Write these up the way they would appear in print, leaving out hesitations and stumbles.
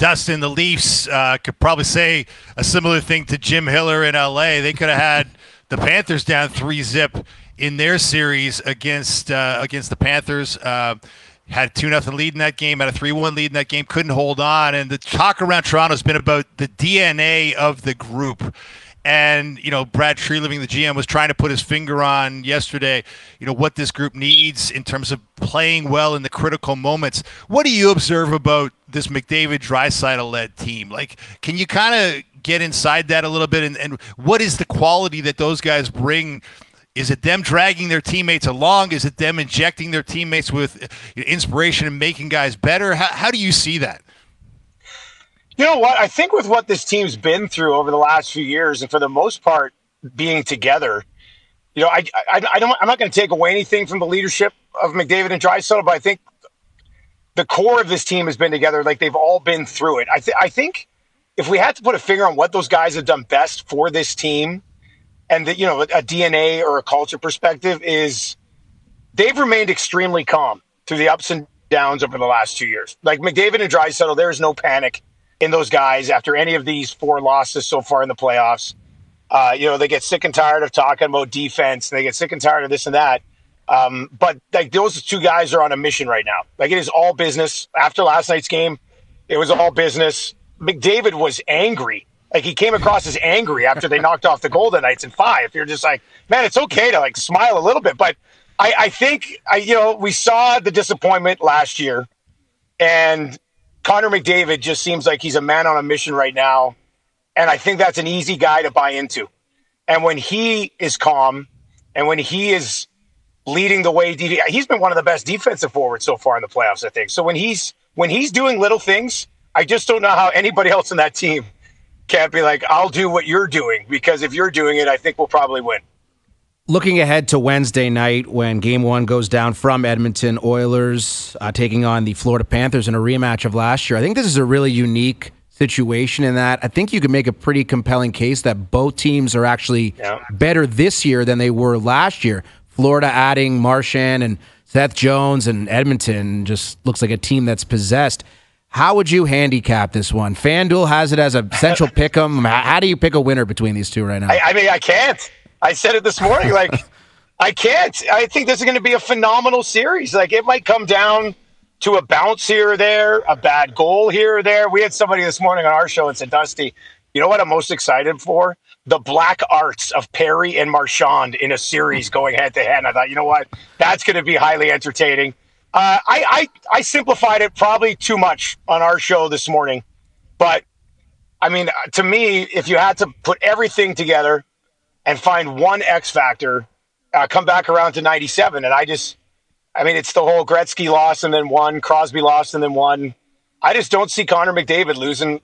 Dustin, the Leafs could probably say a similar thing to Jim Hiller in LA. They could have had the Panthers down 3-0 in their series against the Panthers. Had a 2-0 lead in that game, had a 3-1 lead in that game, couldn't hold on. And the talk around Toronto has been about the DNA of the group. And, Brad Treliving, the GM, was trying to put his finger on yesterday, what this group needs in terms of playing well in the critical moments. What do you observe about this McDavid, Draisaitl-led team? Like, can you kind of get inside that a little bit? And what is the quality that those guys bring? Is it them dragging their teammates along? Is it them injecting their teammates with inspiration and making guys better? How do you see that? You know what? I think with what this team's been through over the last few years, and for the most part being together, I'm not going to take away anything from the leadership of McDavid and Draisaitl, but I think the core of this team has been together. Like, they've all been through it. I think if we had to put a finger on what those guys have done best for this team, and a DNA or a culture perspective, is they've remained extremely calm through the ups and downs over the last 2 years. Like, McDavid and Draisaitl, there is no panic in those guys after any of these 4 losses so far in the playoffs. They get sick and tired of talking about defense, and they get sick and tired of this and that. But like, those 2 guys are on a mission right now. Like, it is all business. After last night's game, it was all business. McDavid was angry. Like, he came across as angry after they knocked off the Golden Knights in 5. You're just like, man, it's okay to like smile a little bit. But I think we saw the disappointment last year, and Connor McDavid just seems like he's a man on a mission right now. And I think that's an easy guy to buy into. And when he is calm and when he is leading the way, he's been one of the best defensive forwards so far in the playoffs, I think. So when he's doing little things, I just don't know how anybody else in that team can't be like, I'll do what you're doing, because if you're doing it, I think we'll probably win. Looking ahead to Wednesday night when Game 1 goes down from Edmonton, Oilers taking on the Florida Panthers in a rematch of last year, I think this is a really unique situation in that I think you could make a pretty compelling case that both teams are actually better this year than they were last year. Florida adding Marchand and Seth Jones, and Edmonton just looks like a team that's possessed. How would you handicap this one? FanDuel has it as a central pick 'em. How do you pick a winner between these two right now? I can't. I said it this morning. Like, I can't. I think this is going to be a phenomenal series. Like, it might come down to a bounce here or there, a bad goal here or there. We had somebody this morning on our show and said, Dusty, you know what I'm most excited for? The black arts of Perry and Marchand in a series going head to head. And I thought, you know what? That's going to be highly entertaining. I simplified it probably too much on our show this morning. But, I mean, to me, if you had to put everything together and find one X factor, come back around to 97. And it's the whole Gretzky loss and then one, Crosby loss and then one. I just don't see Connor McDavid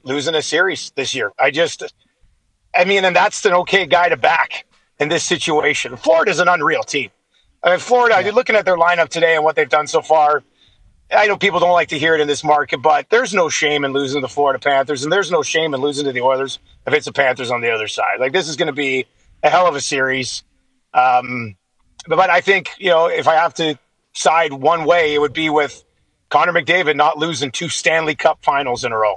losing a series this year. And that's an okay guy to back in this situation. Florida's an unreal team. I mean, Florida, you're looking at their lineup today and what they've done so far. I know people don't like to hear it in this market, but there's no shame in losing to the Florida Panthers, and there's no shame in losing to the Oilers if it's the Panthers on the other side. Like, this is going to be a hell of a series. But I think, if I have to side one way, it would be with Connor McDavid not losing 2 Stanley Cup finals in a row.